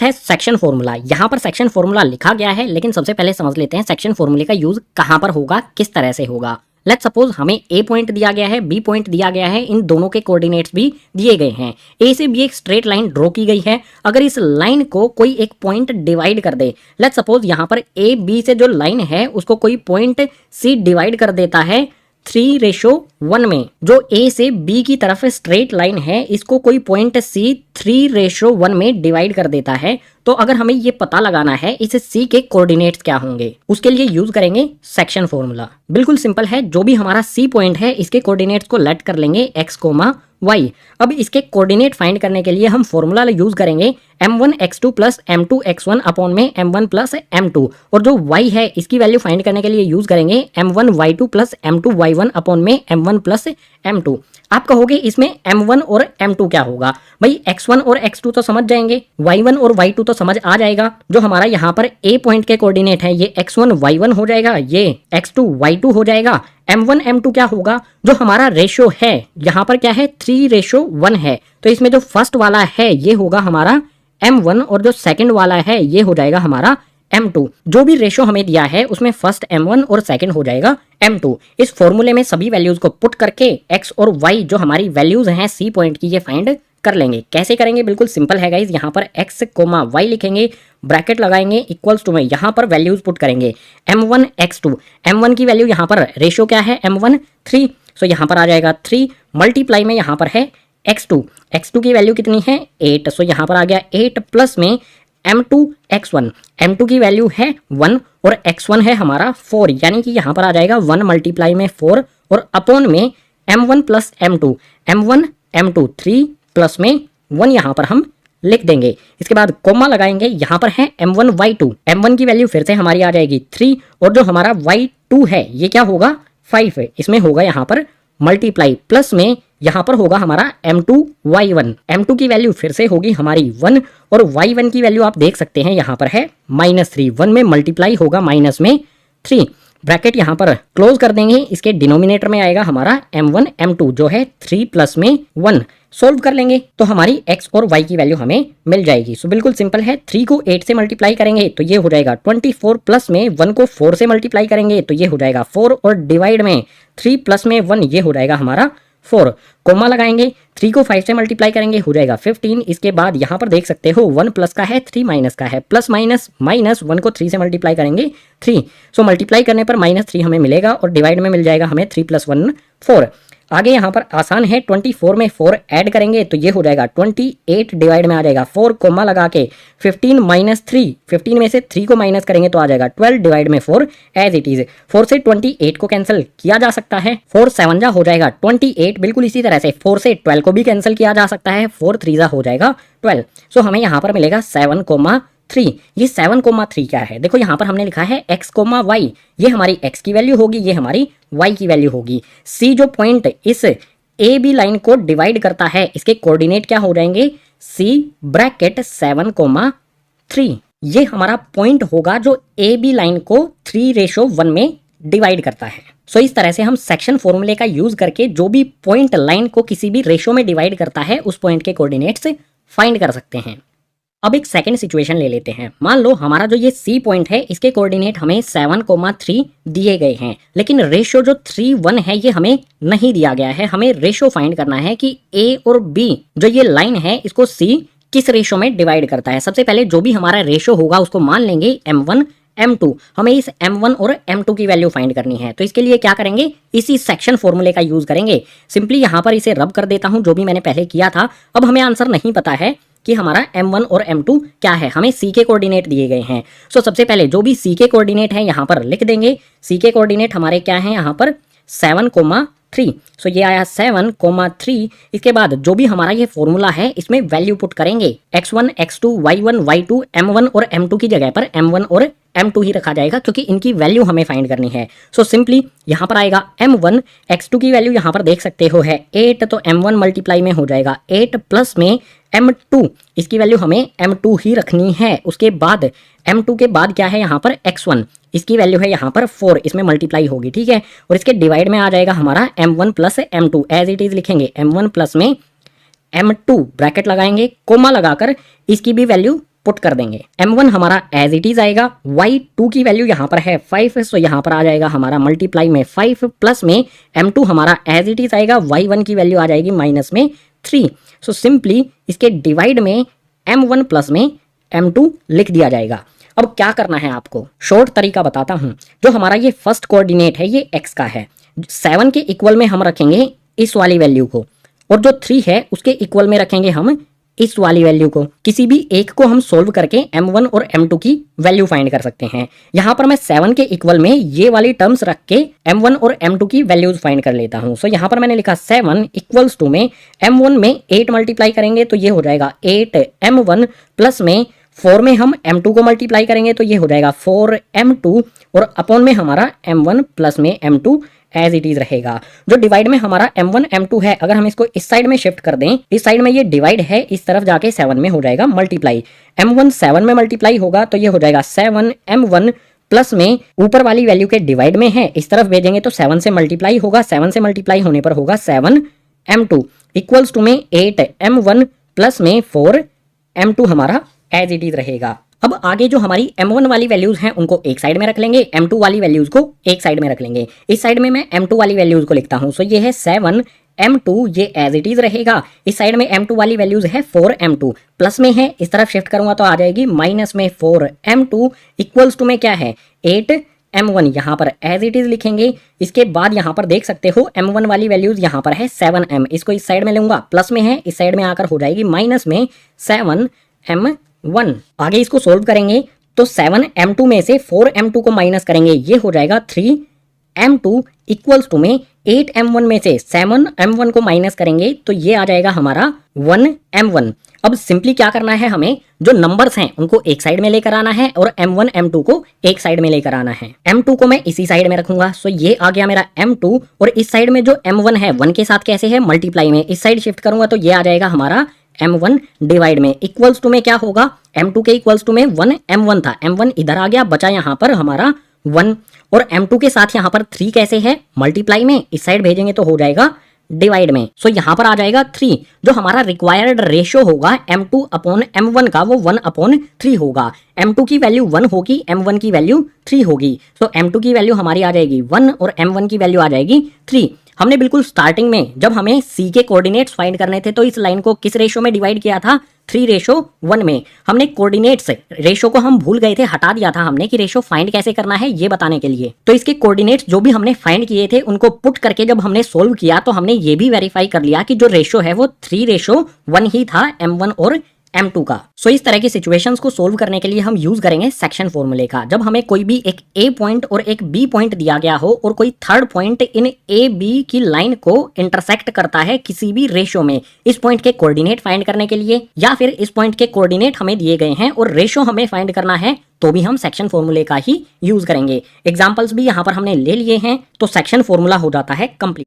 है section formula. यहाँ पर सेक्शन फॉर्मूला लिखा गया है, लेकिन सबसे पहले समझ लेते हैं सेक्शन फॉर्मूले का यूज कहाँ पर होगा, किस तरह से होगा। लेट्स सपोज हमें ए पॉइंट दिया गया है, बी पॉइंट दिया गया है, इन दोनों के कोऑर्डिनेट्स भी दिए गए हैं। ए से बी एक स्ट्रेट लाइन ड्रॉ की गई है। अगर इस लाइन को कोई एक पॉइंट डिवाइड कर दे, लेट्स सपोज यहाँ पर ए बी से जो लाइन है उसको कोई पॉइंट सी डिवाइड कर देता है 3:1 में, जो ए से बी की तरफ स्ट्रेट लाइन है इसको कोई पॉइंट सी 3:1 में डिवाइड कर देता है, तो अगर हमें ये पता लगाना है इस सी के कोऑर्डिनेट्स क्या होंगे, उसके लिए यूज करेंगे सेक्शन फॉर्मूला। बिल्कुल सिंपल है, जो भी हमारा सी पॉइंट है इसके कोऑर्डिनेट्स को लेट कर लेंगे x, y। अब इसके कोऑर्डिनेट फाइंड करने के लिए हम फॉर्मूला यूज करेंगे m1x2 प्लस m2x1 अपॉन में m1 प्लस m2, और जो y है इसकी वैल्यू फाइंड करने के लिए यूज करेंगे m1y2 प्लस m2y1 अपॉन में m1 प्लस m2। आप कहोगे इसमें m1 और m2 क्या होगा? भाई x1 और x2 तो समझ जाएंगे, y1 और y2 तो समझ आ जाएगा। जो हमारा यहाँ पर a पॉइंट के कोऑर्डिनेट है ये x1 y1 हो जाएगा, ये x2 y2 हो जाएगा। m1 m2 क्या होगा? जो हमारा रेशो है यहाँ पर क्या है 3:1 है, तो इसमें जो फर्स्ट वाला है ये होगा हमारा m1 और जो सेकंड वाला है ये हो जाएगा हमारा m2। जो भी रेशो हमें दिया है उसमें फर्स्ट m1 और सेकंड हो जाएगा m2। इस फॉर्मूले में सभी वैल्यूज को पुट करके x और y जो हमारी वैल्यूज हैं सी पॉइंट की ये फाइंड कर लेंगे। कैसे करेंगे? बिल्कुल सिंपल है गाइज। यहाँ पर x, y लिखेंगे, ब्रैकेट लगाएंगे, इक्वल्स टू में यहाँ पर वैल्यूज पुट करेंगे m1 x2। m1 की वैल्यू यहाँ पर रेशो क्या है m1 3, सो यहाँ पर आ जाएगा 3 मल्टीप्लाई में यहाँ पर है x2 की वैल्यू कितनी है 8, सो यहाँ पर आ गया 8 प्लस में m2 x1। m2 की वैल्यू है 1 और x1 है हमारा 4, यानी कि यहाँ पर आ जाएगा 1 मल्टीप्लाई में 4 और अपॉन में m1 plus m2 m2 3 plus में 1 यहाँ पर हम लिख देंगे। इसके बाद कोमा लगाएंगे, यहाँ पर है m1 y2। m1 की वैल्यू फिर से हमारी आ जाएगी 3 और जो हमारा y2 है ये क्या होगा 5 है, इसमें होगा यहाँ पर मल्टीप्लाई प्लस में यहाँ पर होगा हमारा m2 y1। m2 की वैल्यू फिर से होगी हमारी 1 और y1 की वैल्यू आप देख सकते हैं यहाँ पर है -3। 1 में मल्टीप्लाई होगा माइनस में 3, ब्रैकेट यहाँ पर क्लोज कर देंगे। इसके डिनोमिनेटर में आएगा हमारा m1 m2 जो है 3 प्लस में 1। सोल्व कर लेंगे तो हमारी x और y की वैल्यू हमें मिल जाएगी। सो बिल्कुल सिंपल है, 3 को 8 से मल्टीप्लाई करेंगे तो ये हो जाएगा 24 प्लस में 1 को 4 से मल्टीप्लाई करेंगे तो ये हो जाएगा 4 और डिवाइड में 3 प्लस में 1 ये हो जाएगा हमारा 4। कोमा लगाएंगे, 3 को 5 से मल्टीप्लाई करेंगे हो जाएगा 15। इसके बाद यहाँ पर देख सकते हो 1 प्लस का है 3 माइनस का है, प्लस माइनस 1 को 3 से मल्टीप्लाई करेंगे 3, सो मल्टीप्लाई करने पर -3 हमें मिलेगा और डिवाइड में मिल जाएगा हमें 3 + 1 4। आगे यहाँ पर आसान है, 24 में 4 ऐड करेंगे तो ये हो जाएगा 28 डिवाइड में आ जाएगा 4, कोमा लगा के 15 माइनस 3, 15 में से 3 को माइनस करेंगे तो आ जाएगा 12 डिवाइड में 4 एज इट इज। 4 से 28 को कैंसिल किया जा सकता है, 4 7 जा हो जाएगा 28। बिल्कुल इसी तरह से 4 से 12 को भी कैंसिल किया जा सकता है, 4 3 जा हो जाएगा 12। सो हमें यहाँ पर मिलेगा 7,3। ये 7,3 क्या है? देखो यहाँ पर हमने लिखा है x, y, ये हमारी x की वैल्यू होगी, ये हमारी y की वैल्यू होगी। c जो पॉइंट इस ए बी लाइन को डिवाइड करता है इसके कोऑर्डिनेट क्या हो जाएंगे c ब्रैकेट 7,3। ये हमारा पॉइंट होगा जो ए बी लाइन को 3:1 में डिवाइड करता है। सो इस तरह से हम सेक्शन फॉर्मूले का यूज करके जो भी पॉइंट लाइन को किसी भी रेशो में डिवाइड करता है उस पॉइंट के कोऑर्डिनेट्स फाइंड कर सकते हैं। अब एक सेकंड सिचुएशन ले लेते हैं। मान लो हमारा जो ये सी पॉइंट है इसके कोऑर्डिनेट हमें 7,3 दिए गए हैं, लेकिन रेशो जो 3:1 है ये हमें नहीं दिया गया है। हमें रेशो फाइंड करना है कि ए और बी जो ये लाइन है इसको सी किस रेशो में डिवाइड करता है। सबसे पहले जो भी हमारा रेशो होगा उसको मान लेंगे m1 m2। हमें इस m1 और m2 की वैल्यू फाइंड करनी है, तो इसके लिए क्या करेंगे, इसी सेक्शन फॉर्मूले का यूज करेंगे। सिंपली यहाँ पर इसे रब कर देता हूँ जो भी मैंने पहले किया था। अब हमें आंसर नहीं पता है कि हमारा m1 और m2 क्या है, हमें c के कोऑर्डिनेट दिए गए हैं। सो सबसे पहले जो भी c के कोऑर्डिनेट है यहाँ पर लिख देंगे। c के कोऑर्डिनेट हमारे क्या हैं यहाँ पर 7,3। सो ये आया 7,3। इसके बाद जो भी हमारा ये फॉर्मूला है इसमें वैल्यू पुट करेंगे x1 x2 y1 y2 m1 और m2 की जगह पर m1 और m2 ही रखा जाएगा क्योंकि इनकी वैल्यू हमें फाइंड करनी है। सो सिंपली यहाँ पर आएगा m1, x2 की वैल्यू यहाँ पर देख सकते हो है 8, तो m1 मल्टीप्लाई में हो जाएगा 8 प्लस में m2, इसकी वैल्यू हमें m2 ही रखनी है। उसके बाद m2 के बाद क्या है यहाँ पर x1, इसकी वैल्यू है यहाँ पर 4, इसमें मल्टीप्लाई होगी, ठीक है। और इसके डिवाइड में आ जाएगा हमारा m1 plus m2, as it is लिखेंगे m1 प्लस में m2, ब्रैकेट लगाएंगे, कोमा लगाकर इसकी भी वैल्यू पुट कर देंगे। m1 हमारा एज इट इज आएगा, y2 की वैल्यू यहाँ पर है 5, सो यहाँ पर आ जाएगा हमारा मल्टीप्लाई में 5 प्लस में m2 हमारा एज इट इज आएगा, y1 की वैल्यू आ जाएगी माइनस में 3। सो सिंपली इसके डिवाइड में m1 प्लस में m2 लिख दिया जाएगा। अब क्या करना है आपको, शॉर्ट तरीका बताता हूं। जो हमारा ये फर्स्ट कोऑर्डिनेट है ये x का है, 7 के इक्वल में हम रखेंगे इस वाली वैल्यू को, और जो 3 है उसके इक्वल में रखेंगे हम इस वाली वैल्यू को। किसी भी एक को हम सोल्व करके m1 और m2 की वैल्यू फाइंड कर सकते हैं। यहां पर मैं 7 के इक्वल में ये वाली टर्म्स रख के m1 और m2 की वैल्यूज फाइंड कर लेता हूं। सो यहां पर मैंने लिखा 7 इक्वल्स टू में m1 में 8 मल्टीप्लाई करेंगे तो ये हो जाएगा 8m1 प्लस में 4 में हम m2 को मल्टीप्लाई करेंगे तो ये हो जाएगा 4m2 और अपॉन में हमारा m1 प्लस में m2 एज इट इज रहेगा। जो डिवाइड में हमारा m1 m2 है, अगर हम इसको इस साइड में शिफ्ट कर दें, इस साइड में ये डिवाइड है, इस तरफ जाके 7 में हो जाएगा मल्टीप्लाई। m1 7 में मल्टीप्लाई होगा तो ये हो जाएगा 7m1 प्लस में ऊपर वाली वैल्यू के डिवाइड में है, इस तरफ भेजेंगे तो 7 से मल्टीप्लाई होगा, 7 से मल्टीप्लाई होने पर होगा 7m2 इक्वल्स टू में 8m1 प्लस में 4m2 हमारा एज इट इज रहेगा। अब आगे जो हमारी m1 वाली वैल्यूज हैं उनको एक साइड में रख लेंगे, m2 वाली वैल्यूज को एक साइड में रख लेंगे। इस साइड में मैं m2 वाली वैल्यूज को लिखता हूं, सो ये है 7m2, ये एज इट इज रहेगा। इस साइड में m2 वाली वैल्यूज है 4m2 प्लस में है, इस तरफ शिफ्ट करूंगा तो आ जाएगी माइनस में 4m2 इक्वल्स टू में क्या है 8m1, यहाँ पर एज इट इज लिखेंगे। इसके बाद यहाँ पर देख सकते हो m1 वाली वैल्यूज यहाँ पर है 7m, इसको इस साइड में लूंगा, प्लस में है, इस साइड में आकर हो जाएगी माइनस में 7m1। आगे इसको सोल्व करेंगे तो 7m2 में से 4m2 को माइनस करेंगे, ये हो जाएगा 3m2 इक्वल्स टू में 8m1 में से 7m1 को माइनस करेंगे तो ये आ जाएगा हमारा 1m1। अब सिंपली क्या करना है, हमें जो नंबर्स हैं उनको एक साइड में लेकर आना है और m1 m2 को एक साइड में लेकर आना है। m2 को मैं इसी साइड में रखूंगा, सो ये आ गया मेरा m2, और इस साइड में जो m1 है 1 के साथ कैसे है मल्टीप्लाई में, इस साइड शिफ्ट करूंगा तो ये आ जाएगा हमारा m1 डिवाइड में इक्वल्स टू में क्या होगा, m2 के इक्वल्स टू में 1m1 था, m1 इधर आ गया, बचा यहाँ पर हमारा 1, और m2 के साथ यहाँ पर 3 कैसे है मल्टीप्लाई में, इस साइड भेजेंगे तो हो जाएगा डिवाइड में। सो यहाँ पर आ जाएगा 3। जो हमारा रिक्वायर्ड रेशियो होगा m2 अपॉन m1 का वो 1/3 होगा। m2 की वैल्यू 1 होगी, m1 की वैल्यू 3 होगी। सो m2 की वैल्यू हमारी आ जाएगी 1 और m1 की वैल्यू आ जाएगी 3। हमने बिल्कुल स्टार्टिंग में जब हमें c के कोऑर्डिनेट्स फाइंड करने थे तो इस लाइन को किस रेशो में डिवाइड किया था, 3:1 में। हमने कोऑर्डिनेट्स रेशो को हम भूल गए थे, हटा दिया था हमने कि रेशो फाइंड कैसे करना है ये बताने के लिए। तो इसके कोऑर्डिनेट्स जो भी हमने फाइंड किए थे उनको पुट करके जब हमने सोल्व किया तो हमने ये भी वेरीफाई कर लिया कि जो रेशो है वो 3:1 ही था m1 और m2 का। सो इस तरह की सिचुएशंस को सोल्व करने के लिए हम यूज करेंगे सेक्शन फॉर्मूले का। जब हमें कोई भी एक a पॉइंट और एक b पॉइंट दिया गया हो और कोई third point in a b की लाइन को इंटरसेक्ट करता है किसी भी रेशो में, इस पॉइंट के कोऑर्डिनेट फाइंड करने के लिए, या फिर इस पॉइंट के कोऑर्डिनेट हमें दिए गए हैं और रेशो हमें फाइंड करना है, तो भी हम सेक्शन फॉर्मूले का ही यूज करेंगे। एग्जाम्पल्स भी यहाँ पर हमने ले लिए हैं तो सेक्शन फॉर्मूला हो जाता है कंप्लीट।